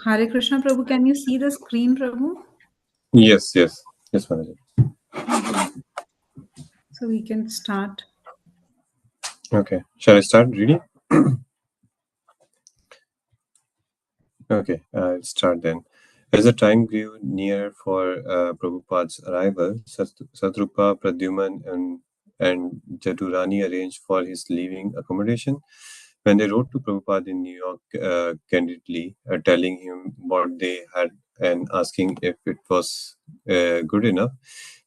Hare Krishna Prabhu, can you see the screen, Prabhu? Yes, yes, yes, Manager. So we can start. Okay, shall I start reading? Okay, I'll start then. As the time grew near for Prabhupada's arrival, Satrupa, Pradyuman, and Jadurani arranged for his leaving accommodation. When they wrote to Prabhupada in New York candidly, telling him what they had and asking if it was good enough,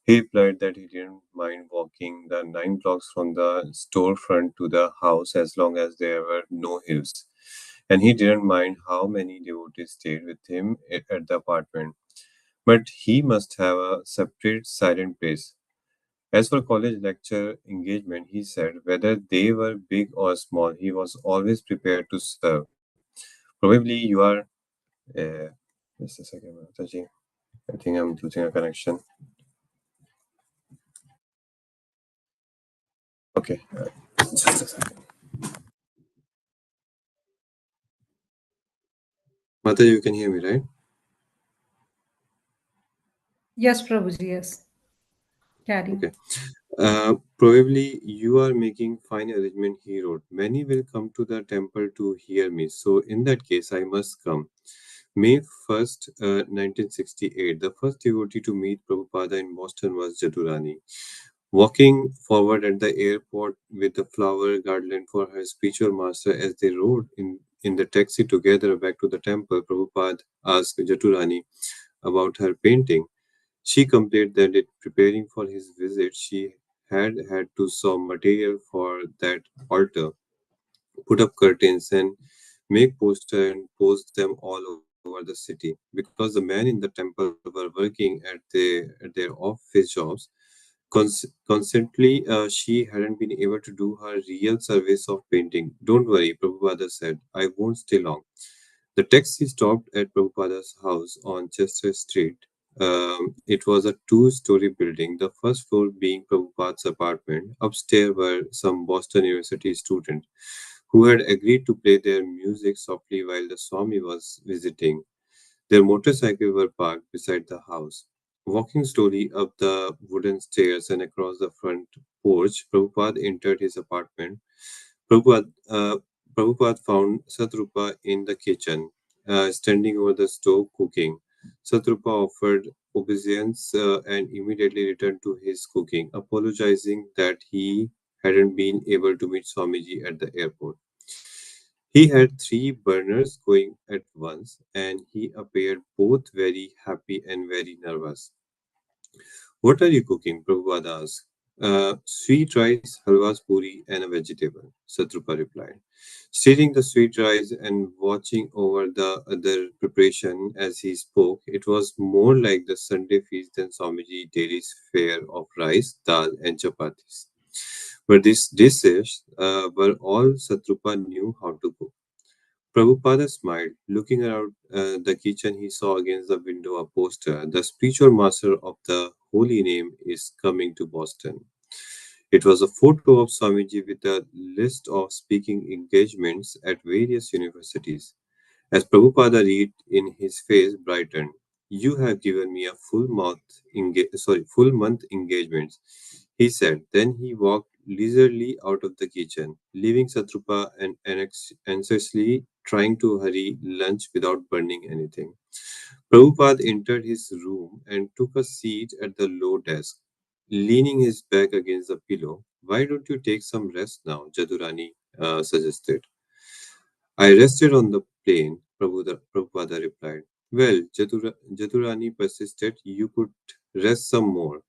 he replied that he didn't mind walking the 9 blocks from the storefront to the house as long as there were no hills. And he didn't mind how many devotees stayed with him at the apartment. But he must have a separate silent place. As for college lecture engagement, he said, whether they were big or small, he was always prepared to serve. Probably you are. Uh, just a second, Mataji. I think I'm losing a connection. Okay, just a second. Mataji, you can hear me, right? Yes, Prabhuji, yes. Carry. Okay. Probably you are making fine arrangement, he wrote. Many will come to the temple to hear me. So in that case, I must come. May 1st, 1968, the first devotee to meet Prabhupada in Boston was Jadurani. Walking forward at the airport with the flower garland for her spiritual master as they rode in the taxi together back to the temple, Prabhupada asked Jadurani about her painting. She complained that in preparing for his visit, she had to saw material for that altar, put up curtains, and make posters and post them all over the city. Because the men in the temple were working at their office jobs, constantly, she hadn't been able to do her real service of painting. Don't worry, Prabhupada said. I won't stay long. The taxi stopped at Prabhupada's house on Chester Street. It was a two-story building, the first floor being Prabhupada's apartment. Upstairs were some Boston University students who had agreed to play their music softly while the Swami was visiting. Their motorcycles were parked beside the house. Walking slowly up the wooden stairs and across the front porch, Prabhupada entered his apartment. Prabhupada, uh, Prabhupada found Satrupa in the kitchen, standing over the stove cooking. Satrupa offered obeisance and immediately returned to his cooking, apologizing that he hadn't been able to meet Swamiji at the airport. He had three burners going at once, and he appeared both very happy and very nervous. What are you cooking? Prabhupada asked. Sweet rice, halwas puri, and a vegetable, Satrupa replied. Stirring the sweet rice and watching over the other preparation as he spoke, it was more like the Sunday feast than Swamiji daily fare of rice, dal, and chapatis. But these dishes were all Satrupa knew how to cook. Prabhupada smiled. Looking around the kitchen, he saw against the window a poster. The spiritual master of the holy name is coming to Boston. It was a photo of Swamiji with a list of speaking engagements at various universities. As Prabhupada read in his face brightened, "You have given me a full month engagements," he said. Then he walked leisurely out of the kitchen, leaving Satrupa and anxiously trying to hurry lunch without burning anything. Prabhupada entered his room and took a seat at the low desk, leaning his back against the pillow. "Why don't you take some rest now?" Jadurani suggested. "I rested on the plane," Prabhupada replied. "Well," Jadurani persisted, "you could rest some more."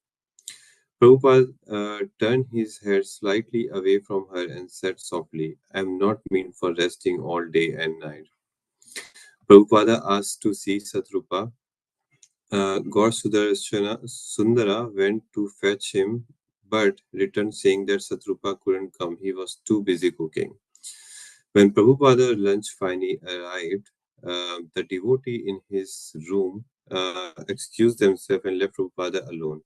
Prabhupada turned his head slightly away from her and said softly, "I'm not meant for resting all day and night." Prabhupada asked to see Satrupa. Gaur Sundara went to fetch him, but returned saying that Satrupa couldn't come. He was too busy cooking. When Prabhupada lunch finally arrived, the devotee in his room excused themselves and left Prabhupada alone.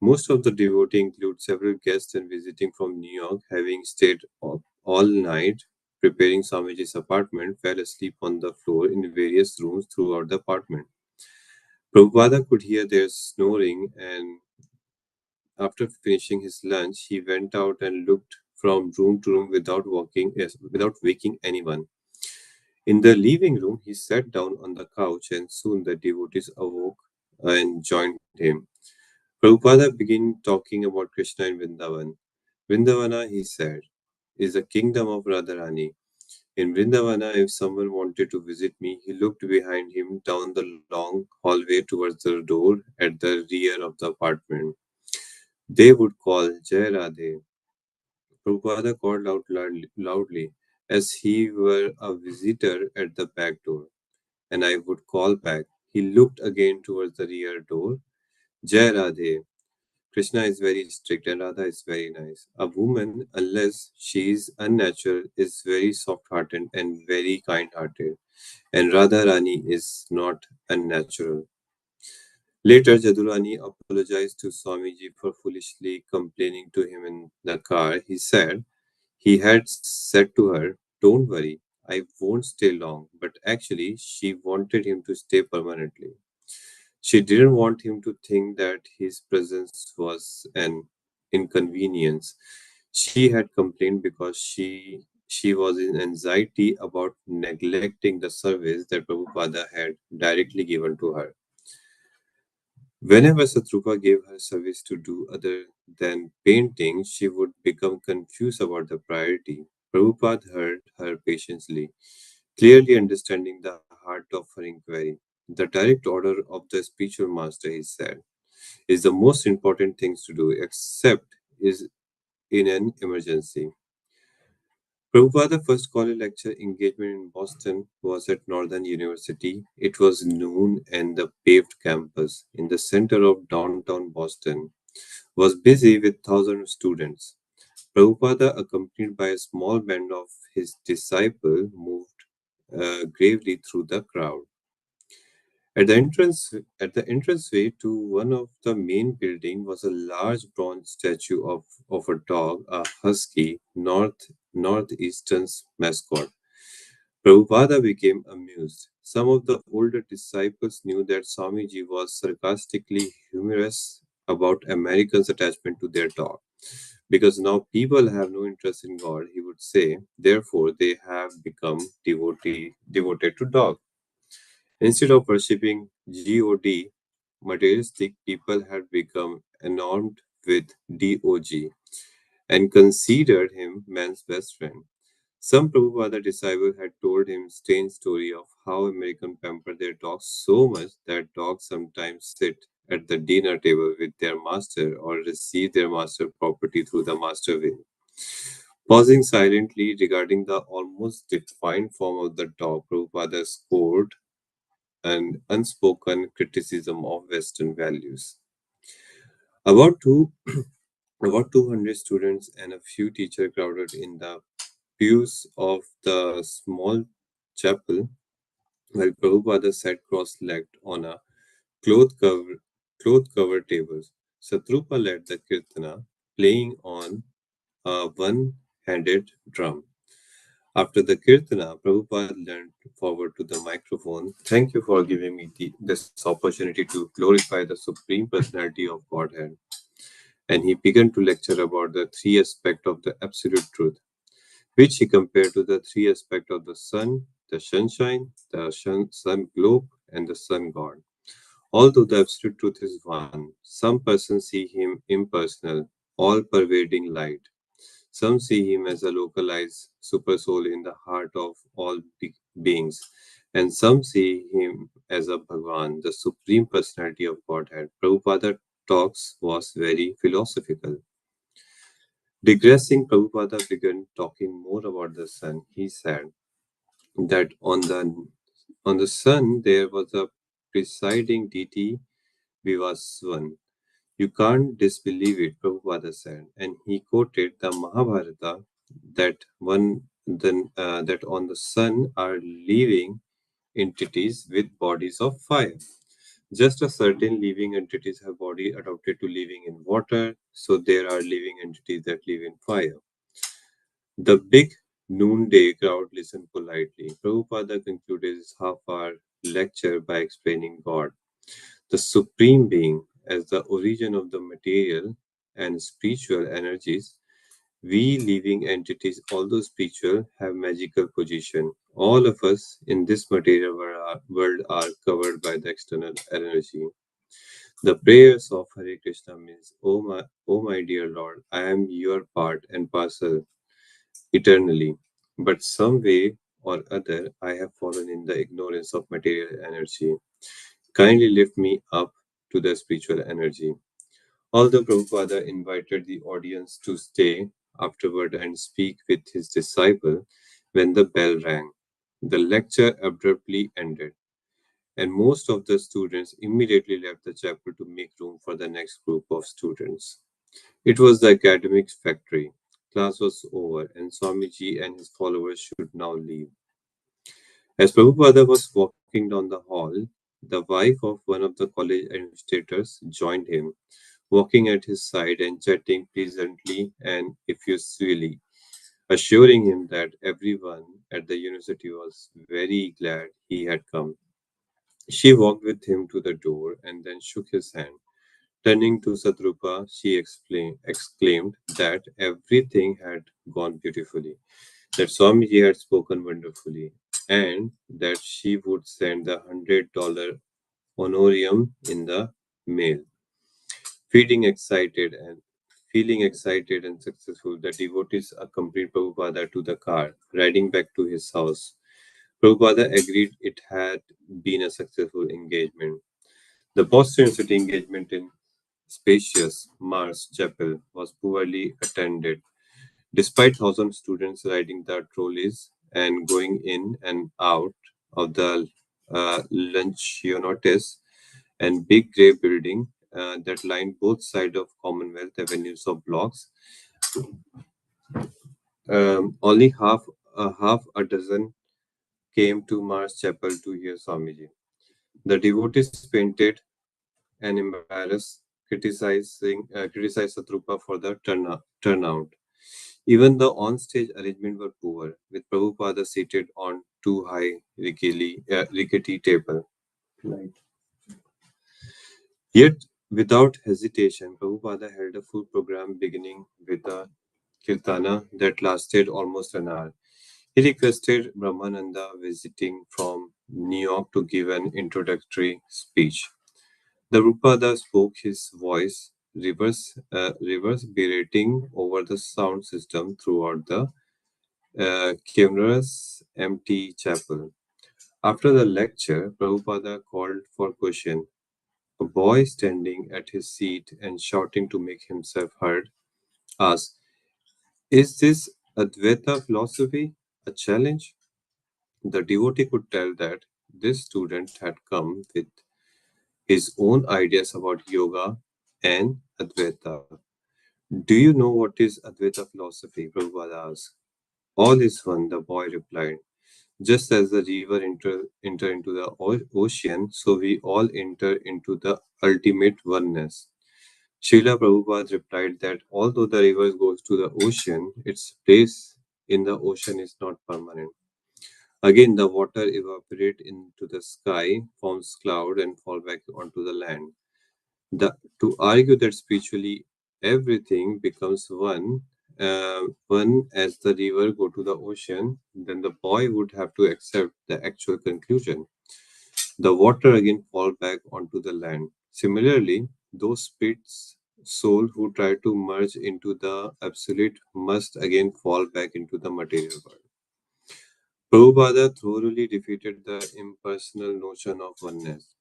Most of the devotee include several guests and visiting from New York, having stayed up all night. preparing Swamiji's apartment, fell asleep on the floor in various rooms throughout the apartment. Prabhupada could hear their snoring, and after finishing his lunch, he went out and looked from room to room without waking anyone. In the living room, he sat down on the couch, and soon the devotees awoke and joined him. Prabhupada began talking about Krishna in Vrindavan. Vrindavana, he said, is the kingdom of Radharani. In Vrindavana, if someone wanted to visit me, he looked behind him down the long hallway towards the door at the rear of the apartment. They would call Jai Radhe. Prabhupada called out loudly as he were a visitor at the back door, and I would call back. He looked again towards the rear door. Jai Radhe. Krishna is very strict and Radha is very nice. A woman, unless she is unnatural, is very soft hearted and very kind hearted, and Radha Rani is not unnatural. Later, Jadurani apologized to Swamiji for foolishly complaining to him in the car. He said he had said to her, "Don't worry, I won't stay long," but actually, she wanted him to stay permanently. She didn't want him to think that his presence was an inconvenience. She had complained because she was in anxiety about neglecting the service that Prabhupada had directly given to her. Whenever Satrupa gave her service to do other than painting, she would become confused about the priority. Prabhupada heard her patiently, clearly understanding the heart of her inquiry. The direct order of the spiritual master, he said, is the most important things to do, except is in an emergency. Prabhupada's first college lecture engagement in Boston was at Northern University. It was noon, and the paved campus in the center of downtown Boston was busy with thousands of students. Prabhupada, accompanied by a small band of his disciples, moved gravely through the crowd. At the entranceway to one of the main building was a large bronze statue of a dog, a husky, northeastern's mascot. Prabhupada became amused. Some of the older disciples knew that Swamiji was sarcastically humorous about Americans' attachment to their dog. Because now people have no interest in God, he would say, therefore they have become devoted to dog. Instead of worshipping God, materialistic people had become enamored with Dog and considered him man's best friend. Some Prabhupada disciples had told him strange story of how Americans pamper their dogs so much that dogs sometimes sit at the dinner table with their master or receive their master property through the master will. Pausing silently regarding the almost defined form of the dog, Prabhupada scored an unspoken criticism of Western values. About two about 200 students and a few teachers crowded in the pews of the small chapel while Prabhupada sat cross-legged on a cloth cover cloth covered table. Satrupa led the kirtana, playing on a one-handed drum. After the kirtana, Prabhupada leaned forward to the microphone. Thank you for giving me this opportunity to glorify the Supreme Personality of Godhead. And he began to lecture about the three aspects of the Absolute Truth, which he compared to the three aspects of the sun, the sunshine, the sun globe, and the sun god. Although the Absolute Truth is one, some persons see him impersonal, all pervading light. Some see him as a localized supersoul in the heart of all beings, and some see him as a Bhagwan, the supreme personality of Godhead. Prabhupada talks was very philosophical. Digressing, Prabhupada began talking more about the sun. He said that on the sun there was a presiding deity Vivaswan. You can't disbelieve it, Prabhupada said, and he quoted the Mahabharata that on the sun are living entities with bodies of fire. Just as certain living entities have body adapted to living in water, so there are living entities that live in fire. The big noonday crowd listened politely. Prabhupada concluded his half-hour lecture by explaining God, the Supreme Being, as the origin of the material and spiritual energies. We living entities, although spiritual, have magical position. All of us in this material world are covered by the external energy. The prayers of Hare Krishna means, O my dear Lord, I am your part and parcel eternally. But some way or other, I have fallen in the ignorance of material energy. Kindly lift me up to the spiritual energy. Although Prabhupada invited the audience to stay afterward and speak with his disciple when the bell rang, the lecture abruptly ended, and most of the students immediately left the chapel to make room for the next group of students. It was the academic factory. Class was over, and Swamiji and his followers should now leave. As Prabhupada was walking down the hall, the wife of one of the college administrators joined him, walking at his side and chatting pleasantly and effusively, assuring him that everyone at the university was very glad he had come. She walked with him to the door and then shook his hand. Turning to Satrupa, she exclaimed that everything had gone beautifully, that Swamiji had spoken wonderfully, and that she would send the $100 honorarium in the mail. Feeling excited and Feeling excited and successful, the devotees accompanied Prabhupada to the car, riding back to his house. Prabhupada agreed it had been a successful engagement. The post-university engagement in spacious Mars Chapel was poorly attended. Despite thousand students riding the trolleys and going in and out of the luncheonettes and big grey building that lined both sides of Commonwealth avenues of blocks, only half a dozen came to Mars Chapel to hear Swamiji. The devotees painted and embarrassed, criticized Satrupa for the turnout. Even the on-stage arrangement were poor, with Prabhupada seated on two high rickety table. Right. Yet, without hesitation, Prabhupada held a full program beginning with a kirtana that lasted almost an hour. He requested Brahmananda visiting from New York to give an introductory speech. The Rupada spoke his voice, reverberating over the sound system throughout the cameras empty chapel. After the lecture, Prabhupada called for question. A boy standing at his seat and shouting to make himself heard asked, "Is this Advaita philosophy a challenge?" The devotee could tell that this student had come with his own ideas about yoga and Advaita. Do you know what is Advaita philosophy? Prabhupada asked. All is one, the boy replied. Just as the river enter into the ocean, so we all enter into the ultimate oneness. Srila Prabhupada replied that although the river goes to the ocean, its place in the ocean is not permanent. Again, the water evaporates into the sky, forms cloud, and fall back onto the land. To argue that spiritually everything becomes one as the river go to the ocean, then the boy would have to accept the actual conclusion. The water again fall back onto the land. Similarly, those spirits soul who try to merge into the absolute must again fall back into the material world. Prabhupada thoroughly defeated the impersonal notion of oneness.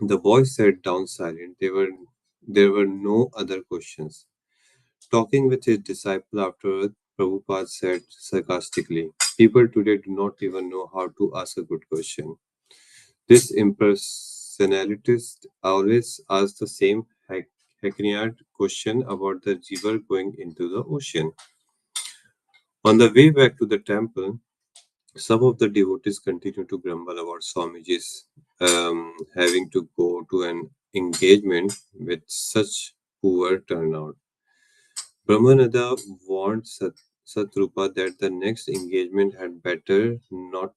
The boy sat down silent. There were no other questions. Talking with his disciple afterward, Prabhupada said sarcastically, "People today do not even know how to ask a good question. This impersonalist always asks the same hackneyed question about the river going into the ocean." On the way back to the temple, some of the devotees continued to grumble about Swamiji's having to go to an engagement with such poor turnout. Brahmananda warned Satrupa that the next engagement had better not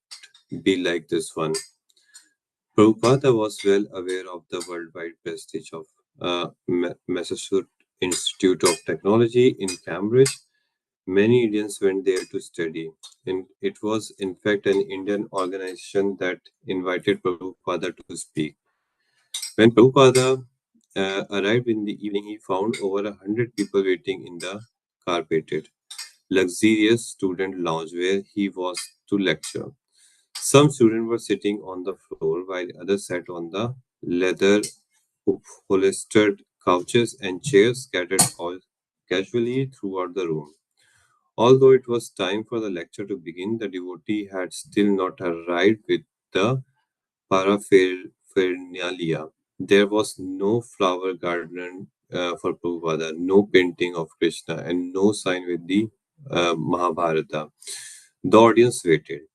be like this one. Prabhupada was well aware of the worldwide prestige of Massachusetts Institute of Technology in Cambridge. Many Indians went there to study, and it was in fact an Indian organization that invited Prabhupada to speak. When Prabhupada arrived in the evening, he found over 100 people waiting in the carpeted, luxurious student lounge where he was to lecture. Some students were sitting on the floor while others sat on the leather upholstered couches and chairs scattered all casually throughout the room. Although it was time for the lecture to begin, the devotee had still not arrived with the paraphernalia. There was no flower garden for Prabhupada, no painting of Krishna, and no sign with the Mahabharata. The audience waited.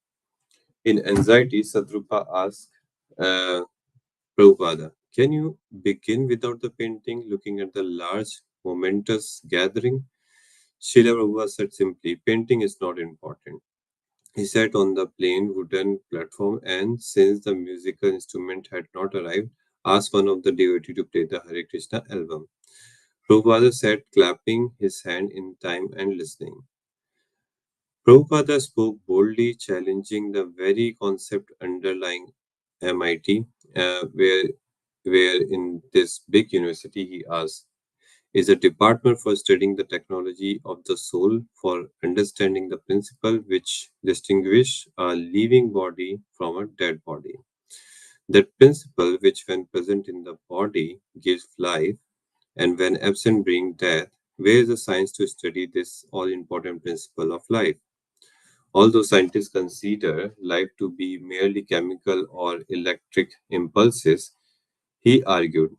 In anxiety, Satrupa asked uh, Prabhupada, can you begin without the painting, looking at the large, momentous gathering? Srila Prabhupada said simply, painting is not important. He sat on the plain wooden platform and, since the musical instrument had not arrived, asked one of the devotees to play the Hare Krishna album. Prabhupada sat clapping his hand in time and listening. Prabhupada spoke boldly, challenging the very concept underlying MIT, where in this big university, he asked, is a department for studying the technology of the soul for understanding the principle which distinguish a living body from a dead body. That principle which when present in the body gives life and when absent brings death, where is the science to study this all-important principle of life? Although scientists consider life to be merely chemical or electric impulses, he argued,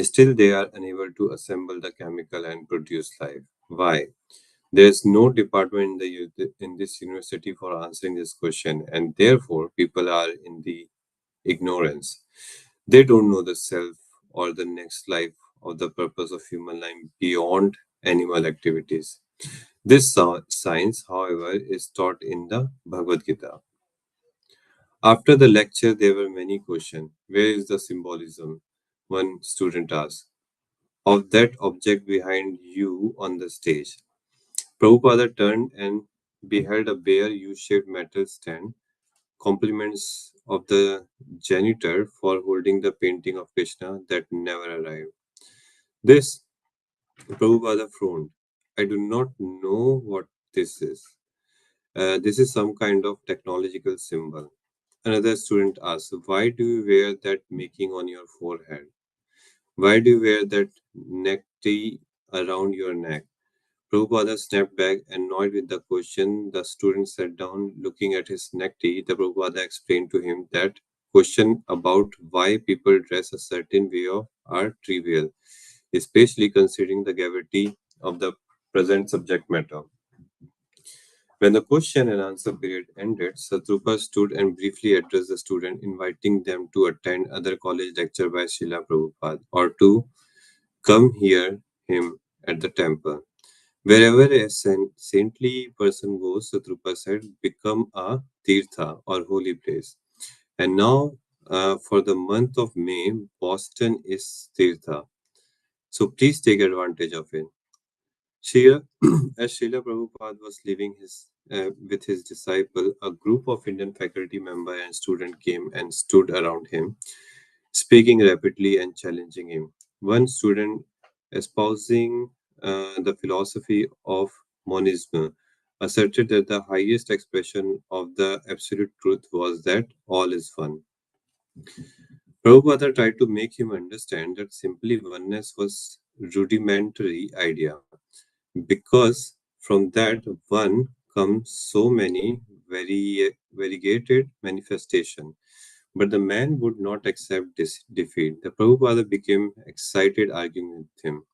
still they are unable to assemble the chemical and produce life. Why? There is no department in this university for answering this question, and therefore people are in the ignorance. They don't know the self or the next life or the purpose of human life beyond animal activities. This science, however, is taught in the Bhagavad Gita. After the lecture, there were many questions. Where is the symbolism? One student asked. Of that object behind you on the stage. Prabhupada turned and beheld a bare U-shaped metal stand, compliments of the janitor for holding the painting of Krishna that never arrived. This, Prabhupada frowned. I do not know what this is. This is some kind of technological symbol. Another student asked, why do you wear that making on your forehead? Why do you wear that necktie around your neck? Prabhupada snapped back, annoyed with the question. The student sat down, looking at his necktie. The Prabhupada explained to him that question about why people dress a certain way of are trivial, especially considering the gravity of the present subject matter. When the question and answer period ended, Satrupa stood and briefly addressed the student, inviting them to attend other college lecture by Srila Prabhupada or to come hear him at the temple. Wherever a saintly person goes, Satrupa said, become a tirtha or holy place. And now, for the month of May, Boston is tirtha. So please take advantage of it. Srila, as Srila Prabhupada was leaving with his disciple, a group of Indian faculty member and student came and stood around him, speaking rapidly and challenging him. One student, espousing the philosophy of monism, asserted that the highest expression of the absolute truth was that all is one. Prabhupada tried to make him understand that simply oneness was rudimentary idea, because from that one comes so many variegated manifestation. But the man would not accept this defeat. The Prabhupada became excited arguing with him.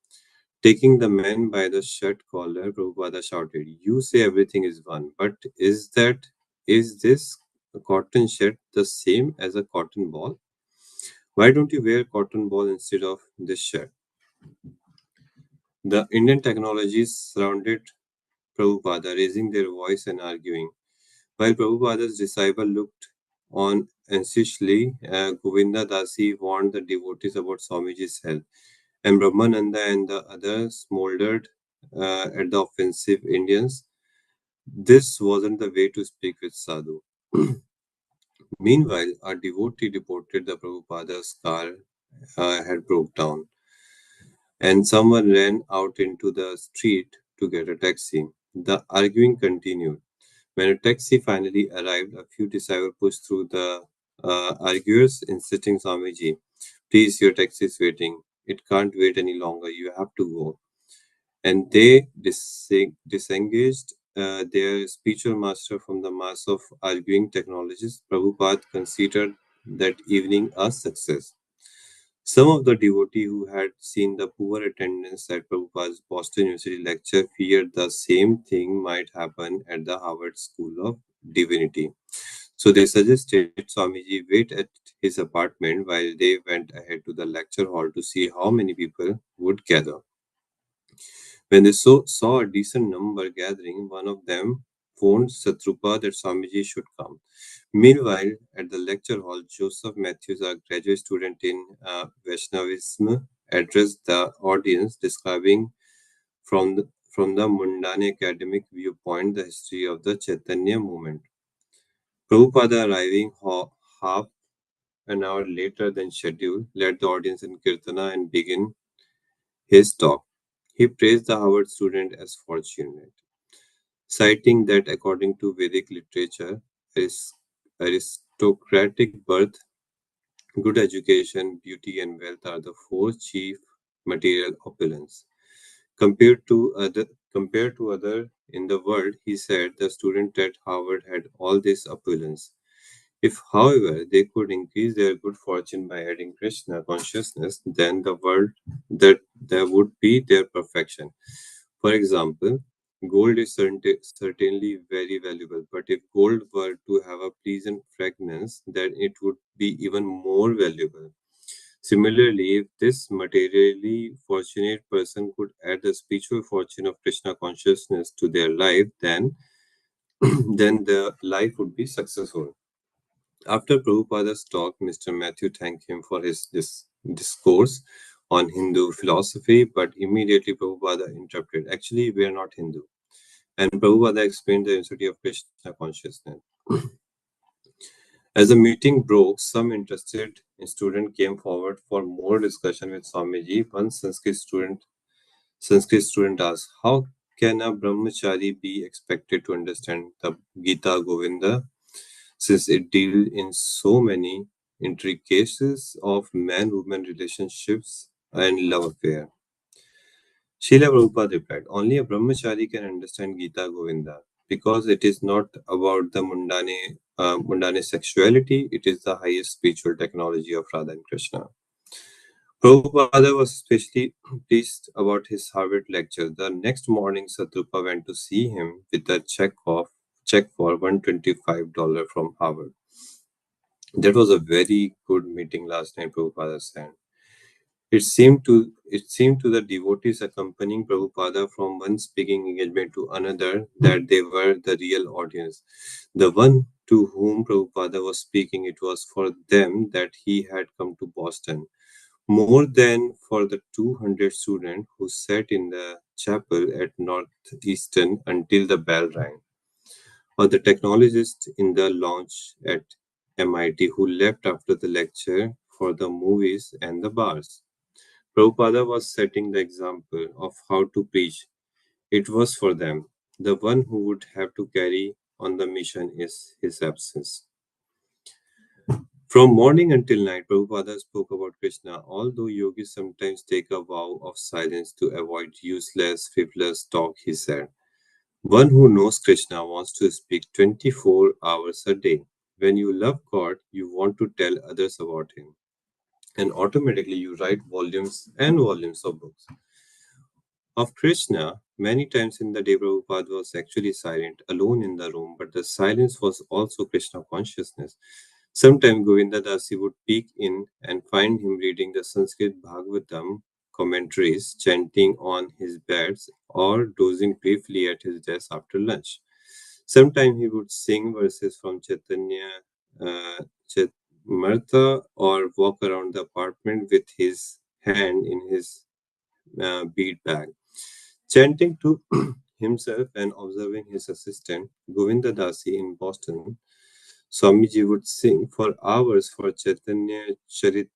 Taking the man by the shirt collar, Prabhupada shouted, you say everything is one, but is this cotton shirt the same as a cotton ball? Why don't you wear cotton ball instead of this shirt? The Indian technologies surrounded Prabhupada, raising their voice and arguing. While Prabhupada's disciple looked on anxiously, Govinda Dasi warned the devotees about Swamiji's health, and Brahmananda and the others smoldered at the offensive Indians. This wasn't the way to speak with Sadhu. Meanwhile, a devotee reported that Prabhupada's car had broke down, and someone ran out into the street to get a taxi. The arguing continued. When a taxi finally arrived, a few disciples pushed through the arguers, insisting, Swamiji, please, your taxi is waiting. It can't wait any longer. You have to go. And they disengaged their spiritual master from the mass of arguing technologists. Prabhupada considered that evening a success. Some of the devotees who had seen the poor attendance at Prabhupada's Boston University lecture feared the same thing might happen at the Harvard School of Divinity. So they suggested Swamiji wait at his apartment while they went ahead to the lecture hall to see how many people would gather. When they saw a decent number gathering, one of them phoned Satrupa that Swamiji should come. Meanwhile, at the lecture hall, Joseph Matthews, a graduate student in Vaishnavism, addressed the audience, describing from the mundane academic viewpoint the history of the Chaitanya movement. Prabhupada, arriving half an hour later than scheduled, led the audience in Kirtana and began his talk. He praised the Harvard student as fortunate, citing that according to Vedic literature, aristocratic birth, good education, beauty, and wealth are the four chief material opulence. Compared to other in the world, he said the student at Harvard had all this opulence. If, however, they could increase their good fortune by adding Krishna consciousness, then the world that there would be their perfection. For example, gold is certainly very valuable, but if gold were to have a pleasant fragrance, then it would be even more valuable. Similarly, if this materially fortunate person could add the spiritual fortune of Krishna consciousness to their life, then then the life would be successful. After Prabhupada's talk, Mr. Matthew thanked him for his discourse on Hindu philosophy, but immediately Prabhupada interrupted. Actually, we are not Hindu. And Prabhupada explained the necessity of Krishna consciousness. As the meeting broke, some interested student came forward for more discussion with Swamiji. One Sanskrit student asked, "How can a brahmachari be expected to understand the Gita Govinda, since it deals in so many intricacies of man-woman relationships and love affair?" Srila Prabhupada replied, "Only a brahmachari can understand Gita Govinda, because it is not about the mundane sexuality, it is the highest spiritual technology of Radha and Krishna." Prabhupada was especially pleased about his Harvard lecture. The next morning, Satrupa went to see him with a check for $125 from Harvard. That was a very good meeting last night, Prabhupada said. It seemed to the devotees accompanying Prabhupada from one speaking engagement to another that they were the real audience. The one to whom Prabhupada was speaking, it was for them that he had come to Boston, more than for the 200 students who sat in the chapel at Northeastern until the bell rang, or the technologists in the lounge at MIT who left after the lecture for the movies and the bars. Prabhupada was setting the example of how to preach. It was for them. The one who would have to carry on the mission is his absence. From morning until night, Prabhupada spoke about Krishna. Although yogis sometimes take a vow of silence to avoid useless, frivolous talk, he said, one who knows Krishna wants to speak 24 hours a day. When you love God, you want to tell others about Him, and automatically you write volumes and volumes of books of Krishna. Many times in the day, Prabhupada was actually silent, alone in the room, but the silence was also Krishna consciousness. Sometimes Govinda Dasi would peek in and find him reading the Sanskrit Bhagavatam commentaries, chanting on his beds, or dozing briefly at his desk after lunch. Sometimes he would sing verses from Chaitanya uh, Martha or walk around the apartment with his hand in his bead bag, chanting to himself and observing his assistant, Govinda Dasi in Boston. Swamiji would sing for hours for Chaitanya Charitamrita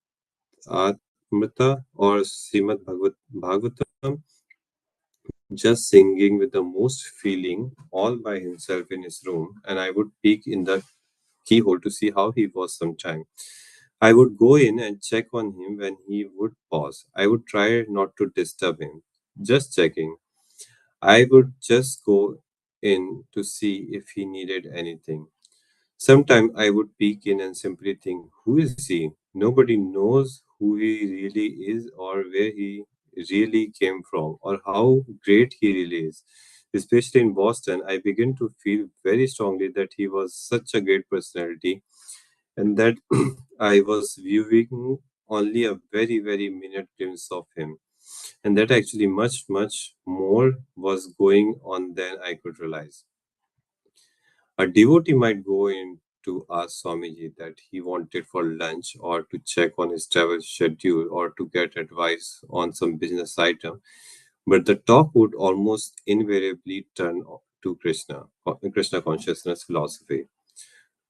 or Srimad Bhagavatam, just singing with the most feeling all by himself in his room, and I would peek in the keyhole to see how he was sometime. I would go in and check on him when he would pause. I would try not to disturb him, just checking. I would just go in to see if he needed anything. Sometimes I would peek in and simply think, who is he? Nobody knows who he really is or where he really came from or how great he really is. Especially in Boston, I began to feel very strongly that he was such a great personality and that I was viewing only a very, very minute glimpse of him. And that actually much, much more was going on than I could realize. A devotee might go in to ask Swamiji that he wanted for lunch or to check on his travel schedule or to get advice on some business item, but the talk would almost invariably turn to Krishna consciousness philosophy.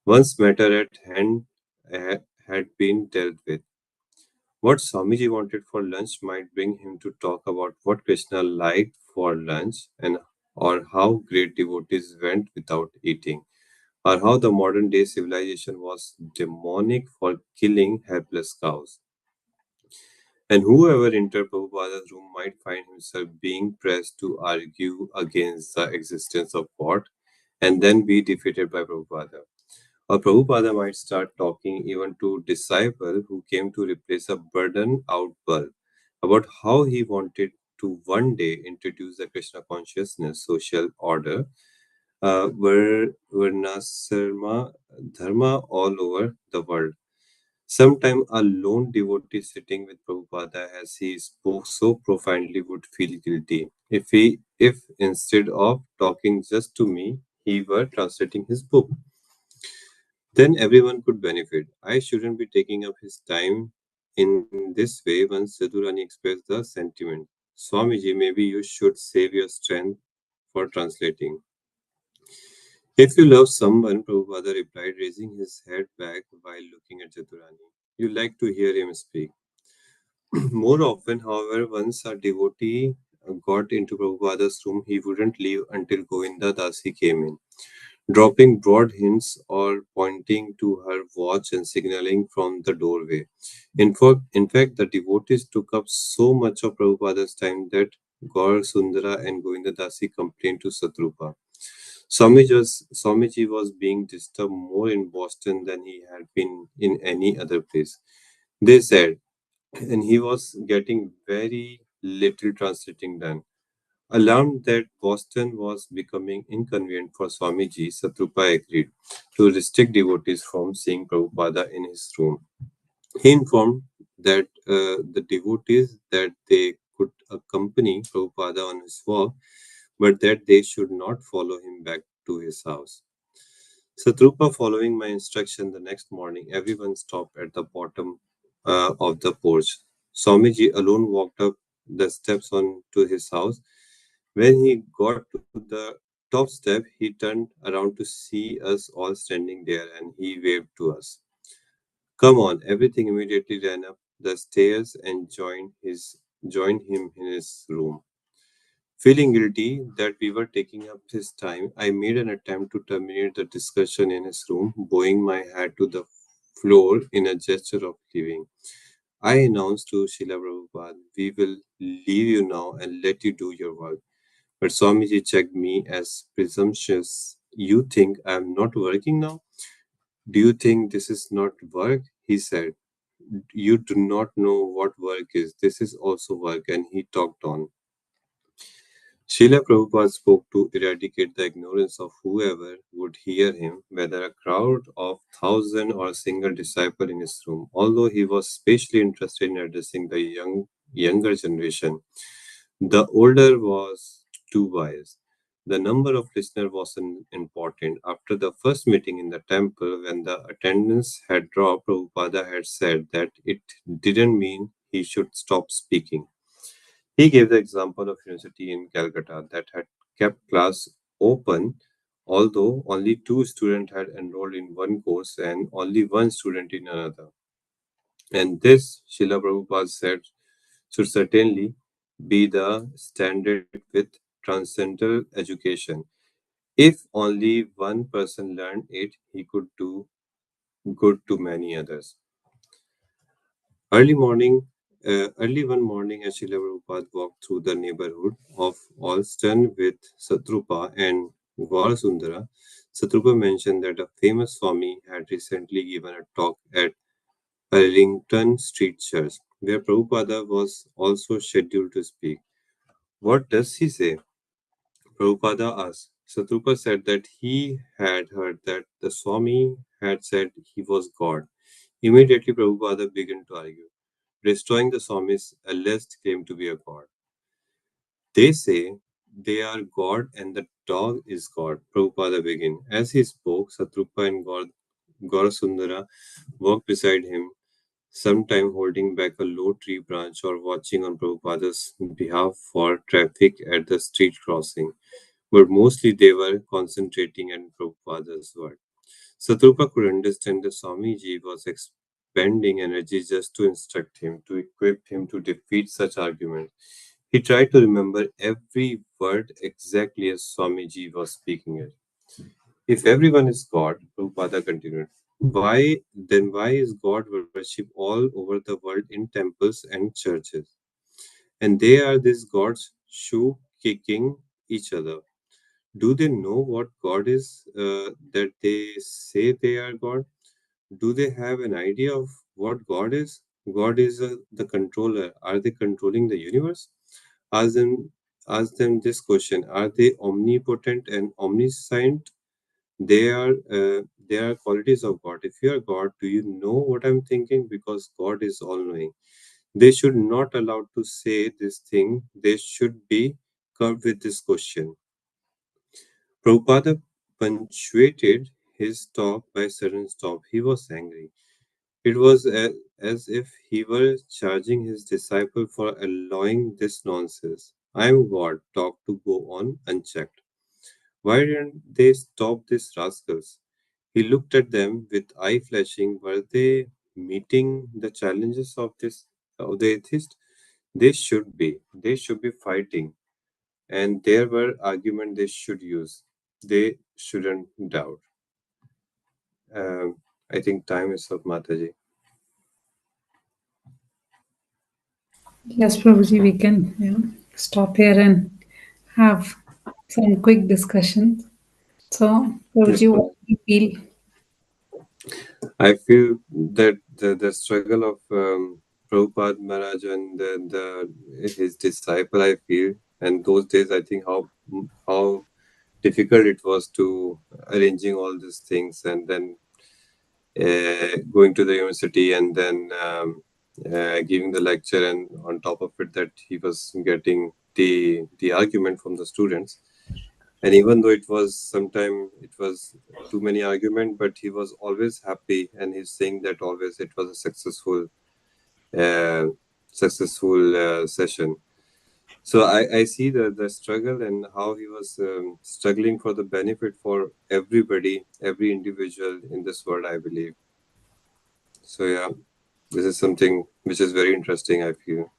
Once matter at hand had been dealt with. What Swamiji wanted for lunch might bring him to talk about what Krishna liked for lunch and or how great devotees went without eating or how the modern day civilization was demonic for killing helpless cows. And whoever entered Prabhupada's room might find himself being pressed to argue against the existence of God and then be defeated by Prabhupada. Or Prabhupada might start talking even to disciple who came to replace a burdened out bulb about how he wanted to one day introduce the Krishna consciousness social order Varnasarma Dharma all over the world. Sometime a lone devotee sitting with Prabhupada as he spoke so profoundly would feel guilty if instead of talking just to me, he were translating his book. Then everyone could benefit. I shouldn't be taking up his time in this way once Sadhurani expressed the sentiment. Swamiji, maybe you should save your strength for translating. If you love someone, Prabhupada replied, raising his head back while looking at Jadurani. You like to hear him speak. More often, however, once a devotee got into Prabhupada's room, he wouldn't leave until Govinda Dasi came in, dropping broad hints or pointing to her watch and signaling from the doorway. In fact, the devotees took up so much of Prabhupada's time that Gaur Sundara and Govinda Dasi complained to Satrupa. Swamiji was being disturbed more in Boston than he had been in any other place. They said, and he was getting very little translating done. Alarmed that Boston was becoming inconvenient for Swamiji, Satrupa agreed to restrict devotees from seeing Prabhupada in his room. He informed that the devotees that they could accompany Prabhupada on his walk, but that they should not follow him back to his house. Satrupa, following my instruction the next morning, everyone stopped at the bottom of the porch. Swamiji alone walked up the steps on to his house. When he got to the top step, he turned around to see us all standing there and he waved to us. Come on, everything immediately ran up the stairs and joined him in his room. Feeling guilty that we were taking up his time, I made an attempt to terminate the discussion in his room, bowing my head to the floor in a gesture of leaving. I announced to Srila Prabhupada, we will leave you now and let you do your work. But Swamiji checked me as presumptuous. You think I am not working now? Do you think this is not work? He said. You do not know what work is. This is also work. And he talked on. Srila Prabhupada spoke to eradicate the ignorance of whoever would hear him, whether a crowd of thousand or a single disciple in his room. Although he was especially interested in addressing the young younger generation. The older was too wise. The number of listeners wasn't important. After the first meeting in the temple, when the attendance had dropped, Prabhupada had said that it didn't mean he should stop speaking. He gave the example of university in Calcutta that had kept class open, although only two students had enrolled in one course and only one student in another. And this, Srila Prabhupada said, should certainly be the standard with transcendental education. If only one person learned it, he could do good to many others. Early morning, early one morning, as Srila Prabhupada walked through the neighborhood of Alston with Satrupa and Gaurasundara, Satrupa mentioned that a famous Swami had recently given a talk at Arlington Street Church, where Prabhupada was also scheduled to speak. What does he say? Prabhupada asked. Satrupa said that he had heard that the Swami had said he was God. Immediately, Prabhupada began to argue, destroying the Swami's alleged claim to be a god. They say they are God and the dog is God. Prabhupada began. As he spoke, Satrupa and Gaurasundara walked beside him, sometime holding back a low tree branch or watching on Prabhupada's behalf for traffic at the street crossing. But mostly they were concentrating on Prabhupada's word. Satrupa could understand that Swamiji was expending energy just to instruct him, to equip him to defeat such arguments. He tried to remember every word exactly as Swamiji was speaking it. If everyone is God, Prabhupada continued, why is God worshipped all over the world in temples and churches? And they are these gods shoe kicking each other. Do they know what God is that they say they are God? Do they have an idea of what God is? God is the controller. Are they controlling the universe? Ask them, ask them this question: Are they omnipotent and omniscient? They are qualities of God. If you are God, do you know what I'm thinking? Because God is all-knowing. They should not allowed to say this thing. They should be curbed with this question. Prabhupada punctuated his talk by a sudden stop. He was angry. It was as if he were charging his disciple for allowing this nonsense. I am God, talk to go on unchecked. Why didn't they stop these rascals? He looked at them with eye flashing. Were they meeting the challenges of the atheist? They should be. They should be fighting. And there were arguments they should use. They shouldn't doubt. Um, I think time is up, Mataji. Yes, Prabhuji, we can stop here and have some quick discussion. So, Yes, Prabhuji, what Mataji. do you feel? I feel that the struggle of Prabhupada Maharaj and his disciple, I feel, and those days, I think how difficult it was to arranging all these things and then going to the university and then giving the lecture, and on top of it that he was getting the argument from the students. And even though it was sometime it was too many argument, but he was always happy, and he's saying that always it was a uh, successful session. So I see the struggle and how he was struggling for the benefit for everybody, every individual in this world, I believe. So yeah, this is something which is very interesting, I feel.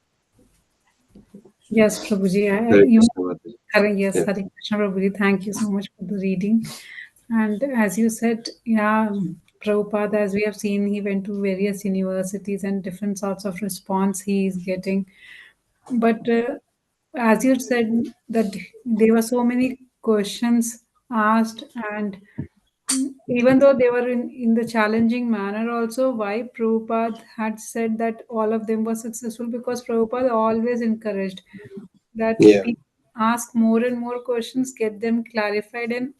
Yes, Prabhuji. Hare Krishna Mataji. Yes, Yeah. Hare Krishna, Prabhuji. Thank you so much for the reading. And as you said, Prabhupada, as we have seen, he went to various universities and different sorts of response he is getting. But as you said, that there were so many questions asked, and even though they were in the challenging manner, also why Prabhupada had said that all of them were successful, because Prabhupada always encouraged that Yeah. people ask more and more questions, get them clarified, and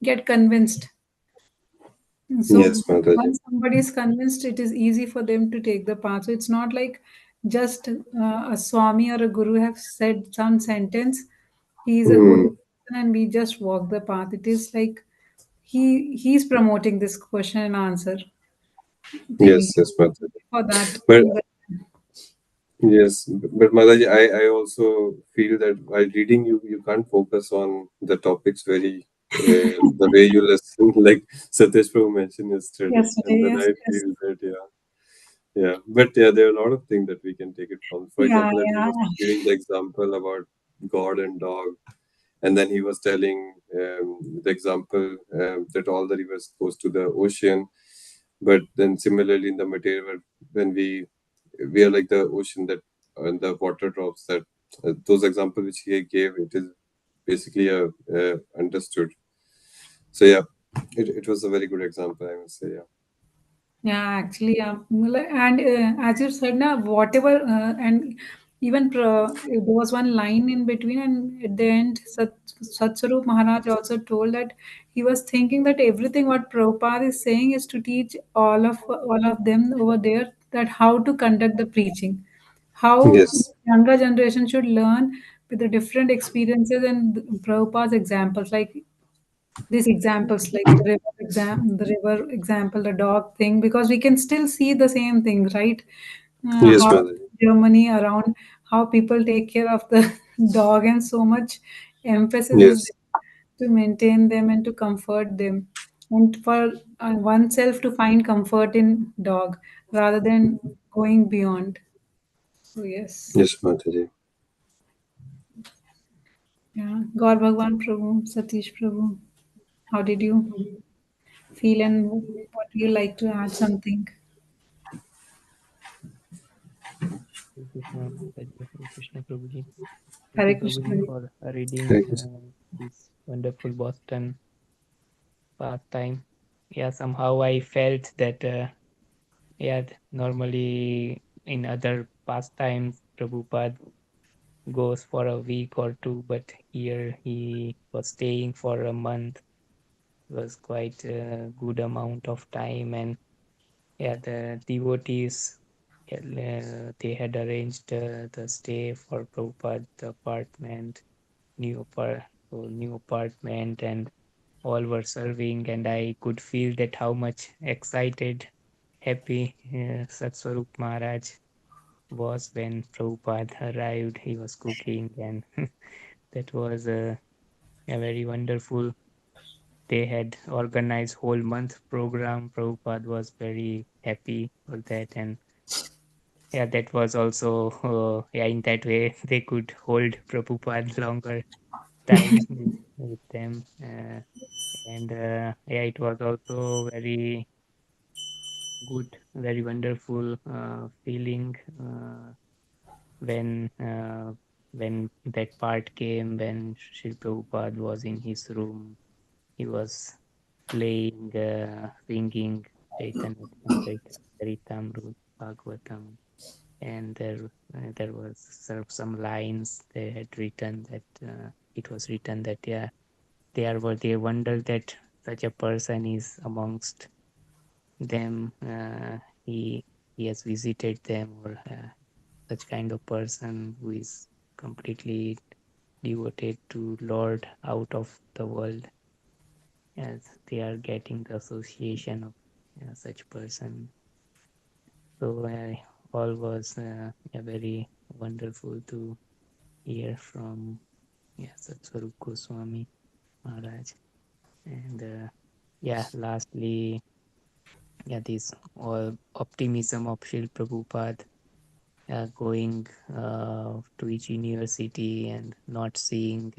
get convinced. So Yes, Mataji. once somebody is convinced, it is easy for them to take the path. So it's not like just a Swami or a Guru have said some sentence, he is a good Hmm. person and we just walk the path. It is like he's promoting this question and answer thingy. Yes, yes, Mataji. For that, But yes, but Mataji, I also feel that while reading, you can't focus on the topics very the way you listen, like Satish Prabhu mentioned yesterday, and yesterday, then yes, I yes. feel that yeah, but yeah, there are a lot of things that we can take it from. For Yeah, example, that he yeah. was giving the example about God and dog, and then he was telling the example that all the rivers goes to the ocean, but then similarly in the material world, when we are like the ocean that the water drops that those examples which he gave, it is basically understood. So yeah, it was a very good example, I must say. Yeah. Yeah, actually, and as you said, now whatever, and even there was one line in between, and at the end, Satsarup Maharaj also told that he was thinking that everything what Prabhupada is saying is to teach all of them over there that how to conduct the preaching, how Yes. younger generation should learn with the different experiences and Prabhupada's examples, like these examples like the river example, the dog thing, because we can still see the same thing, right? Yes, How Mother. Germany around, how people take care of the dog, and so much emphasis is Yes. there to maintain them and to comfort them, and for oneself to find comfort in dog rather than going beyond. So yes, Yes, Mataji. yeah. God Bhagwan Prabhu, Satish Prabhu, how did you feel, and what do you like to add something? Thank you, Mataji. Hare Krishna Prabhuji. Thank Hare you, Krishna. Prabhuji, for reading Thank you. this wonderful Boston pastime. Yeah, somehow I felt that, yeah, normally in other pastimes, Prabhupada goes for a week or two, but here he was staying for a month. It was quite a good amount of time, and yeah, the devotees, yeah, they had arranged the stay for Prabhupada, the apartment, new apartment, and all were serving, and I could feel that how much excited, happy Satswarup Maharaj was when Prabhupada arrived. He was cooking, and that was a very wonderful. They had organized whole month program. Prabhupada was very happy for that, and yeah, that was also yeah, in that way they could hold Prabhupada longer time with them, and yeah, it was also very good, very wonderful feeling when uh, when that part came when Sri Prabhupada was in his room. He was playing, singing Chaitanya Charitamrita Bhagavatam, and there was some lines they had written that it was written that, yeah, they wondered that such a person is amongst them. He has visited them, or such kind of person who is completely devoted to Lord out of the world, as they are getting the association of such person. So all was very wonderful to hear from, yeah, Satsvarup Goswami Maharaj. And yeah, lastly, yeah, this all optimism of Srila Prabhupada, going to each university and not seeing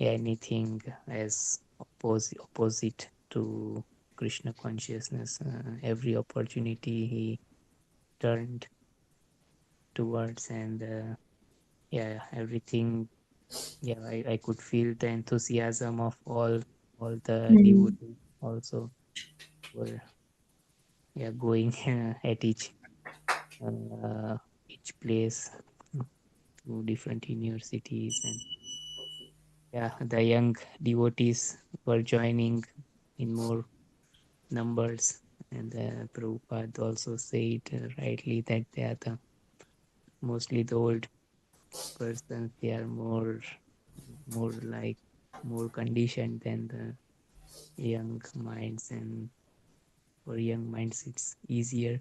anything as opposite to Krishna consciousness. Every opportunity he turned towards, and yeah, everything. Yeah, I could feel the enthusiasm of all the Hmm. devotees also were, yeah, going at uh, each place to different universities, and yeah, the young devotees were joining in more numbers, And Prabhupada also said rightly that they are the mostly the old persons. They are more like more conditioned than the young minds, and for young minds it's easier.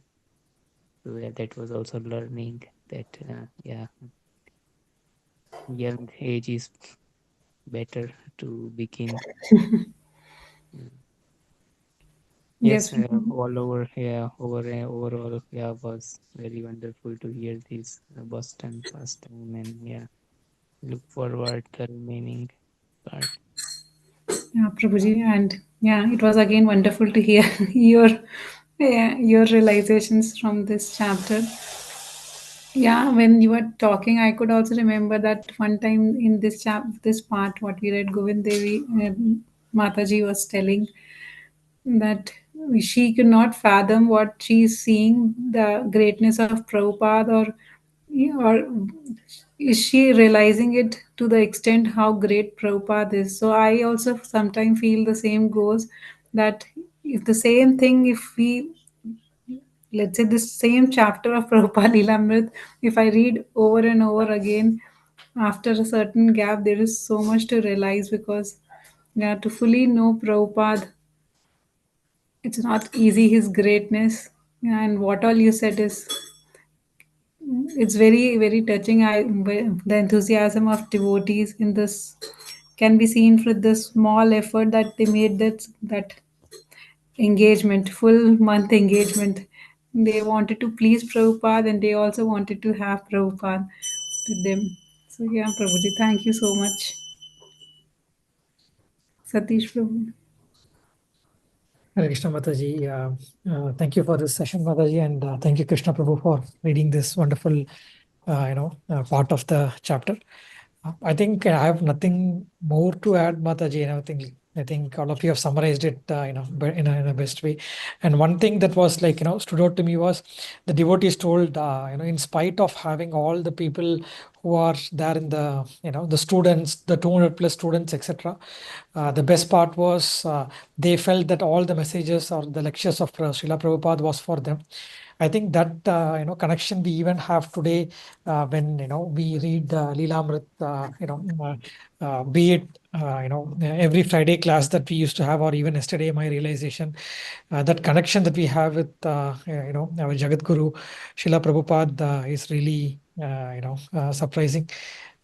So yeah, that was also learning that yeah, young age is better to begin. Mm. Yes, Yes, all over, yeah, overall, yeah, was very wonderful to hear this Boston pastime, and yeah, look forward the remaining part. yeah, Prabhuji, and yeah, it was again wonderful to hear your your realizations from this chapter. Yeah, when you were talking, I could also remember that one time in this part, what we read, Govind Devi, Mataji was telling that she could not fathom what she's seeing, the greatness of Prabhupada, or is she realizing it to the extent how great Prabhupada is? So I also sometimes feel the same goes, that if the same thing, if we, let's say, this same chapter of Prabhupada-līlāmṛta, if I read over and over again, after a certain gap, there is so much to realize, because yeah, to fully know Prabhupada, it's not easy, his greatness. And what all you said is, it's very, very touching. The enthusiasm of devotees in this can be seen through the small effort that they made, that engagement, full month engagement. They wanted to please Prabhupada, and they also wanted to have Prabhupada with them. So yeah, Prabhuji, thank you so much. Satish Prabhu. Hare Krishna Mataji. Thank you for this session, Mataji, and thank you, Krishna Prabhu, for reading this wonderful, part of the chapter. I think I have nothing more to add, Mataji. I think all of you have summarized it, in a best way. And one thing that was like, stood out to me was the devotees told, in spite of having all the people who are there in the, the students, the 200 plus students, etc. The best part was they felt that all the messages or the lectures of Srila Prabhupada was for them. I think that connection we even have today when we read Leelamrit, be it every Friday class that we used to have, or even yesterday my realization, that connection that we have with our Jagat Guru Srila Prabhupada is really surprising.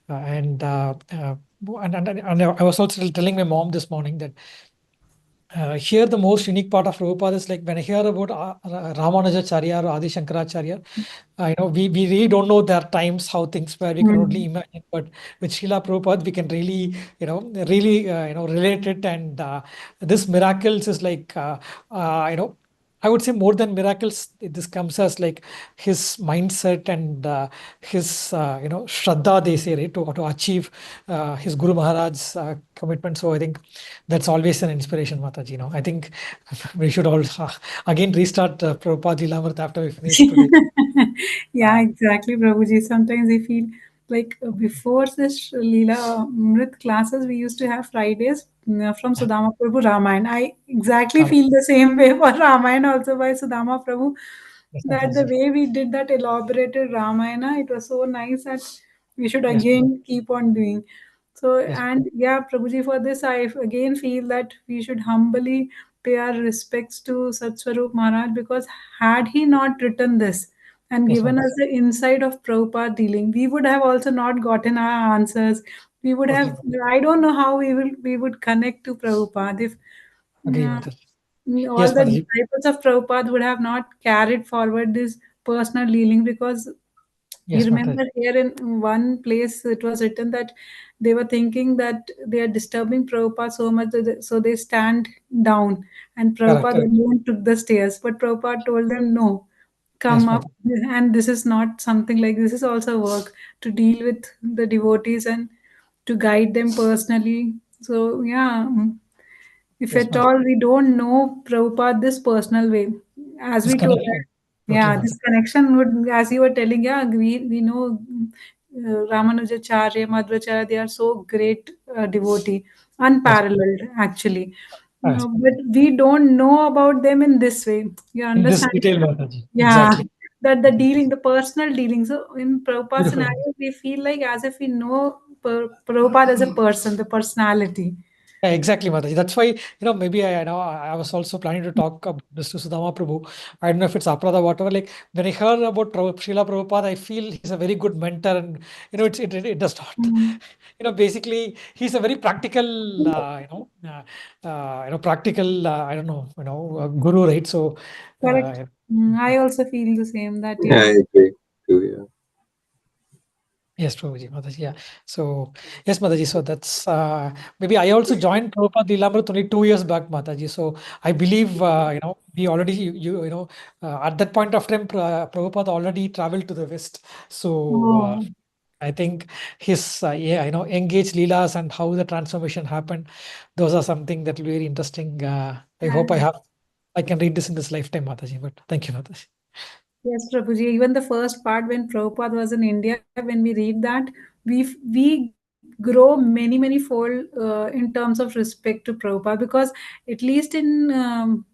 And and I was also telling my mom this morning that here the most unique part of Prabhupada is like when I hear about Ramanujacharya or Adi Shankaracharya, we really don't know their times, how things were. We can only Mm. imagine. But with Srila Prabhupada, we can really, really, relate it. And this miracles is like, I would say more than miracles. This comes as like his mindset and his, Shraddha, they say, right, to achieve his Guru Maharaj's commitment. So I think that's always an inspiration, Mataji. I think we should all again restart Prabhupada-līlāmṛta after we finish today. Yeah, exactly, Prabhuji. Sometimes I feel like before this Leela Amrit classes, we used to have Fridays from Yeah, Sudama Prabhu Ramayana. I exactly Ram- feel the same way for Ramayana also by Sudama Prabhu. yes, That the Mataji. way we did that elaborated Ramayana, it was so nice that we should Yes, again keep on doing. So, yes, and yeah, Prabhuji, for this, I again feel that we should humbly pay our respects to Satswarup Maharaj, because had he not written this and yes, given Mataji. us the insight of Prabhupada dealing, we would have also not gotten our answers. We would Totally, have, Mataji. I don't know how we would connect to Prabhupada if Agree, uh, Mataji. all Yes, the Mataji. disciples of Prabhupada would have not carried forward this personal dealing, because you Yes, Mataji. remember here in one place it was written that they were thinking that they are disturbing Prabhupada so much that so they stand down, and Correct, Prabhupada correct. alone took the stairs. But Prabhupada told them, no, Yes, come up, Mataji. and this is not something like this is also work to deal with the devotees and to guide them personally. So, yeah, if Yes, at Mataji. all we don't know Prabhupada this personal way, as This we told, connection. Totally, yeah, this Mataji. connection would, as you were telling, yeah, we know Ramanujacharya, Madhvacharya, they are so great devotee, Yes, unparalleled actually. Yes. But we don't know about them in this way. You In this understand? detail, Mataji. Yeah, Exactly. that the dealing, the personal dealing. So in Prabhupada Beautiful. scenario, we feel like as if we know Prabhupada as a person, the personality. Yeah, exactly, Mataji. That's why, maybe I know I was also planning to talk about this to Sudama Prabhu. I don't know if it's Aprada or whatever. Like when I heard about Srila Prabhupada, I feel he's a very good mentor, and it does not. Mm. Basically, he's a very practical, practical. I don't know, guru, right? So, Correct. uh, I also feel the same that, Yeah, I yeah. agree too. Yeah. yes, Prabhuji, Mataji. Yeah. So, yes, Mataji. So that's maybe I also joined Prabhupada-līlāmṛta only 2 years back, Mataji. So I believe we already at that point of time, Prabhupada already traveled to the West. So Oh, I think his engaged Leelas and how the transformation happened. Those are something that will be very interesting. I hope and I can read this in this lifetime, Mataji. But thank you, Mataji. yes, Prabhuji, even the first part when Prabhupada was in India, when we read that, we grow many fold in terms of respect to Prabhupada, because at least in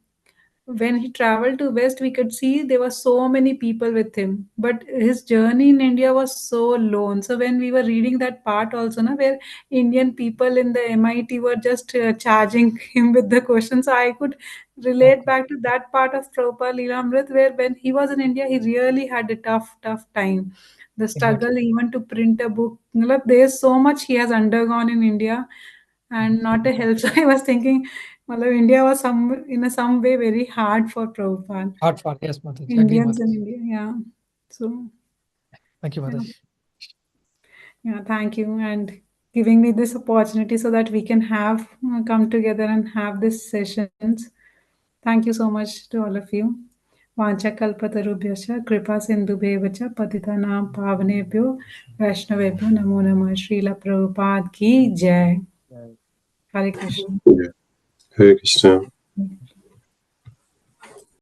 when he traveled to West, we could see there were so many people with him, but his journey in India was so lone. So when we were reading that part also, na, where Indian people in the MIT were just charging him with the questions, so I could relate Okay. back to that part of Prabhupada-līlāmṛta, where when he was in India, he really had a tough time. The Exactly. struggle even to print a book. Matlab, there's so much he has undergone in India, and not a help. So I was thinking, matlab, India was some way very hard for Prabhupada. Hard for yes, Mataji. Agree, Indians in Mataji. India, yeah. So Thank you, yeah, Mataji. yeah. Thank you, and giving me this opportunity so that we can have come together and have these sessions. Thank you so much to all of you. वाञ्छाकल्पतरुभ्यश्च कृपा सिन्धुभ्येव च पतितानां पावनेभ्यो वैष्णवेभ्यो नमो नमः. श्रील प्रभुपाद की जय. Yeah. Hare Krishna. Yeah. Hare Krishna.